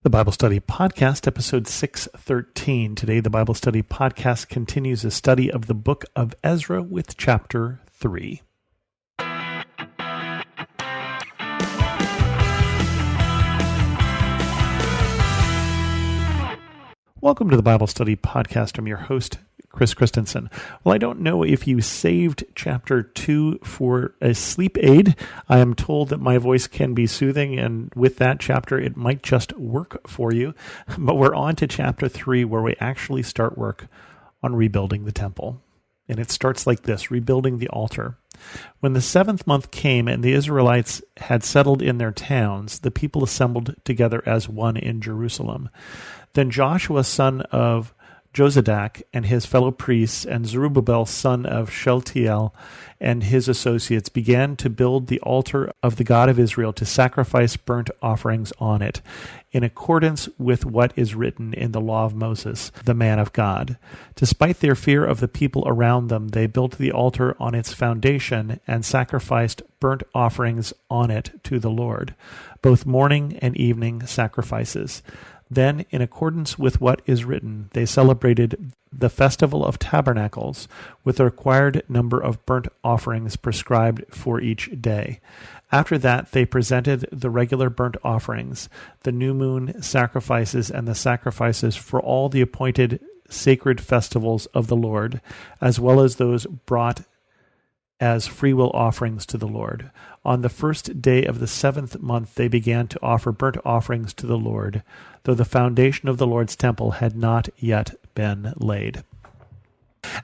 The Bible Study Podcast, episode 613. Today, the Bible Study Podcast continues a study of the book of Ezra with chapter 3. Welcome to the Bible Study Podcast. I'm your host, Chris Christensen. Well, I don't know if you saved chapter 2 for a sleep aid. I am told that my voice can be soothing, and with that chapter, it might just work for you. But we're on to chapter 3, where we actually start work on rebuilding the temple. And it starts like this: rebuilding the altar. When the 7th month came and the Israelites had settled in their towns, the people assembled together as one in Jerusalem. Then Joshua, son of Jozadak, and his fellow priests, and Zerubbabel, son of Shealtiel, and his associates began to build the altar of the God of Israel to sacrifice burnt offerings on it, in accordance with what is written in the law of Moses, the man of God. Despite their fear of the people around them, they built the altar on its foundation and sacrificed burnt offerings on it to the Lord, both morning and evening sacrifices. Then, in accordance with what is written, they celebrated the Festival of Tabernacles with the required number of burnt offerings prescribed for each day. After that, they presented the regular burnt offerings, the new moon sacrifices, and the sacrifices for all the appointed sacred festivals of the Lord, as well as those brought as freewill offerings to the Lord. On the first day of the 7th month, they began to offer burnt offerings to the Lord, though the foundation of the Lord's temple had not yet been laid.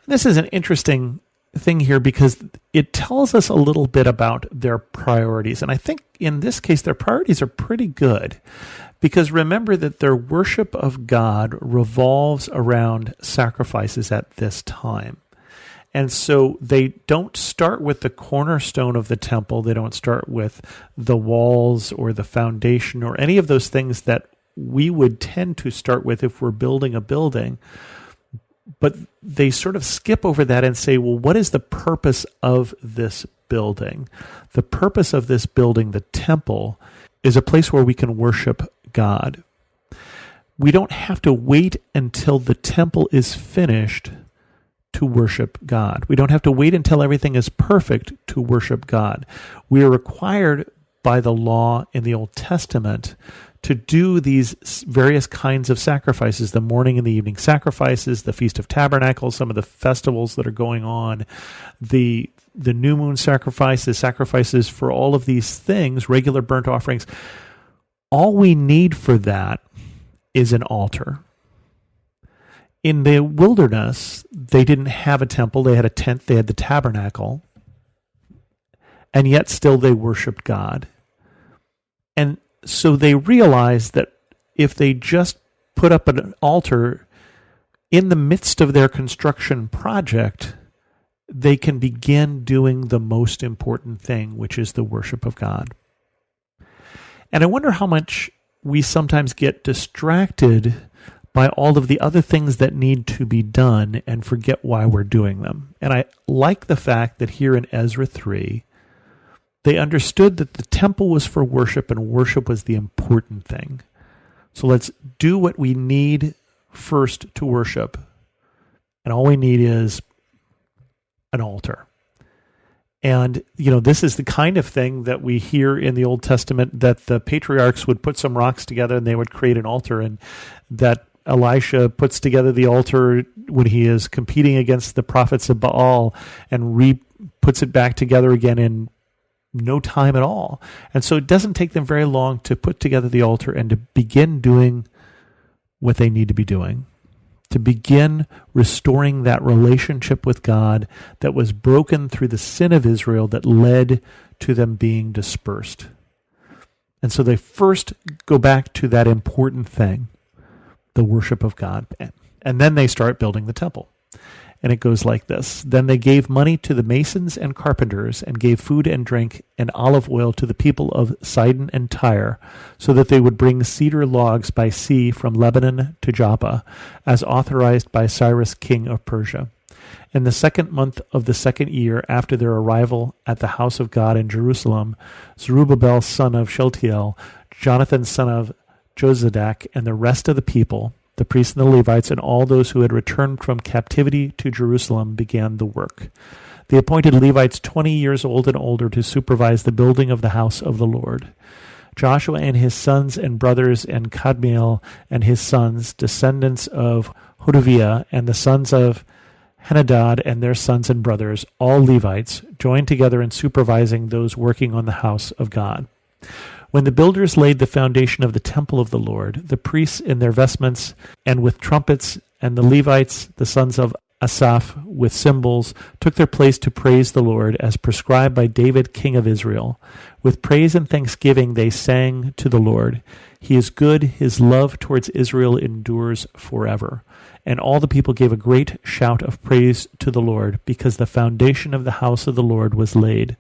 This is an interesting thing here because it tells us a little bit about their priorities. And I think in this case, their priorities are pretty good, because remember that their worship of God revolves around sacrifices at this time. And so they don't start with the cornerstone of the temple. They don't start with the walls or the foundation or any of those things that we would tend to start with if we're building a building. But they sort of skip over that and say, well, what is the purpose of this building? The purpose of this building, the temple, is a place where we can worship God. We don't have to wait until the temple is finished to worship God. We don't have to wait until everything is perfect to worship God. We are required by the law in the Old Testament to do these various kinds of sacrifices, the morning and the evening sacrifices, the Feast of Tabernacles, some of the festivals that are going on, the new moon sacrifices for all of these things, regular burnt offerings. All we need for that is an altar. In the wilderness, they didn't have a temple. They had a tent. They had the tabernacle. And yet still they worshiped God. And so they realized that if they just put up an altar in the midst of their construction project, they can begin doing the most important thing, which is the worship of God. And I wonder how much we sometimes get distracted by all of the other things that need to be done and forget why we're doing them. And I like the fact that here in Ezra 3, they understood that the temple was for worship and worship was the important thing. So let's do what we need first to worship. And all we need is an altar. And, this is the kind of thing that we hear in the Old Testament, that the patriarchs would put some rocks together and they would create an altar, and that Elisha puts together the altar when he is competing against the prophets of Baal and puts it back together again in no time at all. And so it doesn't take them very long to put together the altar and to begin doing what they need to be doing, to begin restoring that relationship with God that was broken through the sin of Israel that led to them being dispersed. And so they first go back to that important thing, the worship of God. And then they start building the temple. And it goes like this: Then they gave money to the masons and carpenters, and gave food and drink and olive oil to the people of Sidon and Tyre, so that they would bring cedar logs by sea from Lebanon to Joppa, as authorized by Cyrus king of Persia. In the 2nd month of the 2nd year after their arrival at the house of God in Jerusalem, Zerubbabel son of Shealtiel, Jonathan son of Jozadak, and the rest of the people, the priests and the Levites, and all those who had returned from captivity to Jerusalem began the work. They appointed Levites 20 years old and older to supervise the building of the house of the Lord. Joshua and his sons and brothers, and Kadmiel and his sons, descendants of Hodaviah, and the sons of Henadad and their sons and brothers, all Levites, joined together in supervising those working on the house of God. When the builders laid the foundation of the temple of the Lord, the priests in their vestments and with trumpets, and the Levites, the sons of Asaph, with cymbals, took their place to praise the Lord, as prescribed by David king of Israel. With praise and thanksgiving they sang to the Lord. He is good, his love towards Israel endures forever. And all the people gave a great shout of praise to the Lord, because the foundation of the house of the Lord was laid.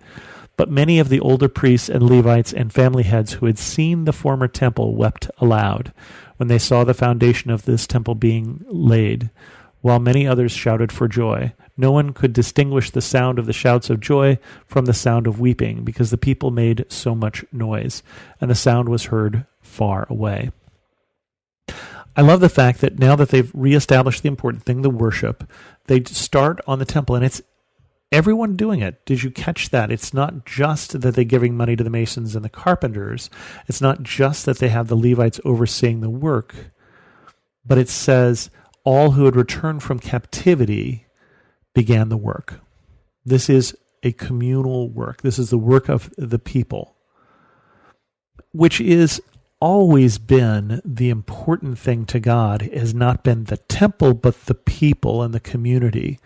But many of the older priests and Levites and family heads who had seen the former temple wept aloud when they saw the foundation of this temple being laid, while many others shouted for joy. No one could distinguish the sound of the shouts of joy from the sound of weeping, because the people made so much noise, and the sound was heard far away. I love the fact that now that they've reestablished the important thing, the worship, they start on the temple, and it's everyone doing it. Did you catch that? It's not just that they're giving money to the masons and the carpenters. It's not just that they have the Levites overseeing the work, but it says all who had returned from captivity began the work. This is a communal work. This is the work of the people, which is always been the important thing to God. It has not been the temple, but the people and the community,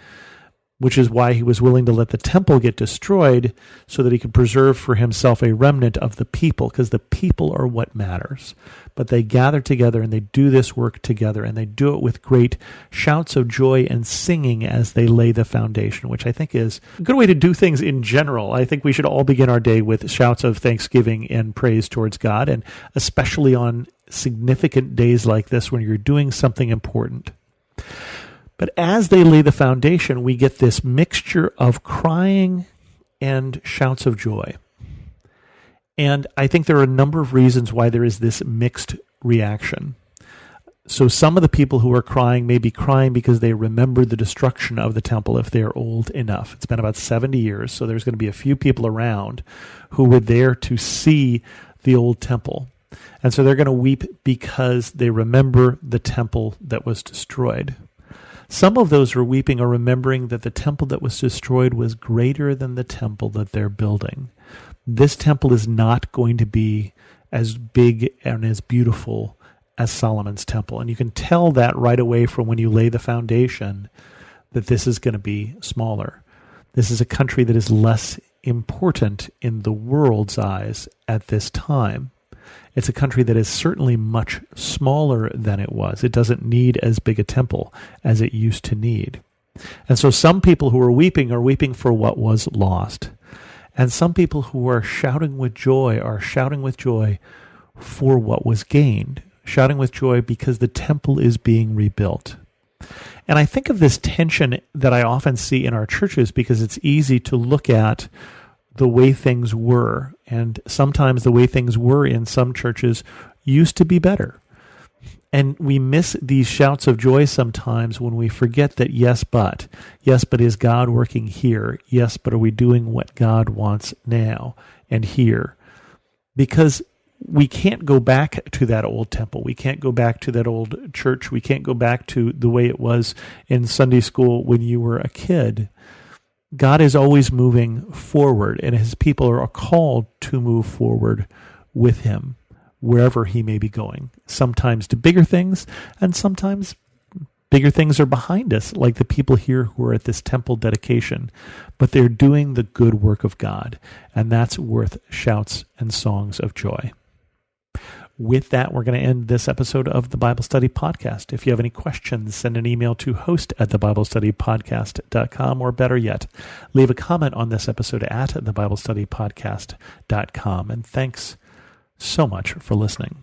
which is why he was willing to let the temple get destroyed so that he could preserve for himself a remnant of the people, because the people are what matters. But they gather together and they do this work together, and they do it with great shouts of joy and singing as they lay the foundation, which I think is a good way to do things in general. I think we should all begin our day with shouts of thanksgiving and praise towards God, and especially on significant days like this when you're doing something important. But as they lay the foundation, we get this mixture of crying and shouts of joy. And I think there are a number of reasons why there is this mixed reaction. So some of the people who are crying may be crying because they remember the destruction of the temple if they are old enough. It's been about 70 years, so there's going to be a few people around who were there to see the old temple. And so they're going to weep because they remember the temple that was destroyed. Some of those who are weeping are remembering that the temple that was destroyed was greater than the temple that they're building. This temple is not going to be as big and as beautiful as Solomon's temple. And you can tell that right away from when you lay the foundation that this is going to be smaller. This is a country that is less important in the world's eyes at this time. It's a country that is certainly much smaller than it was. It doesn't need as big a temple as it used to need. And so some people who are weeping for what was lost. And some people who are shouting with joy are shouting with joy for what was gained, shouting with joy because the temple is being rebuilt. And I think of this tension that I often see in our churches because it's easy to look at the way things were. And sometimes the way things were in some churches used to be better. And we miss these shouts of joy sometimes when we forget that yes, but is God working here? Yes, but are we doing what God wants now and here? Because we can't go back to that old temple. We can't go back to that old church. We can't go back to the way it was in Sunday school when you were a kid. God is always moving forward, and his people are called to move forward with him wherever he may be going, sometimes to bigger things, and sometimes bigger things are behind us, like the people here who are at this temple dedication, but they're doing the good work of God, and that's worth shouts and songs of joy. With that, we're going to end this episode of the Bible Study Podcast. If you have any questions, send an email to host@thebiblestudypodcast.com, or better yet, leave a comment on this episode at thebiblestudypodcast.com. And thanks so much for listening.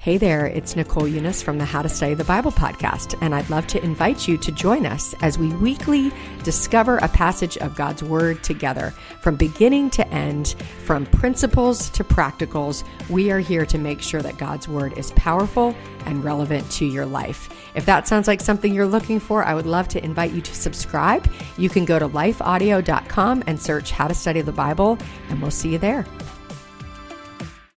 Hey there, it's Nicole Eunice from the How to Study the Bible podcast, and I'd love to invite you to join us as we weekly discover a passage of God's Word together. From beginning to end, from principles to practicals, we are here to make sure that God's Word is powerful and relevant to your life. If that sounds like something you're looking for, I would love to invite you to subscribe. You can go to lifeaudio.com and search How to Study the Bible, and we'll see you there.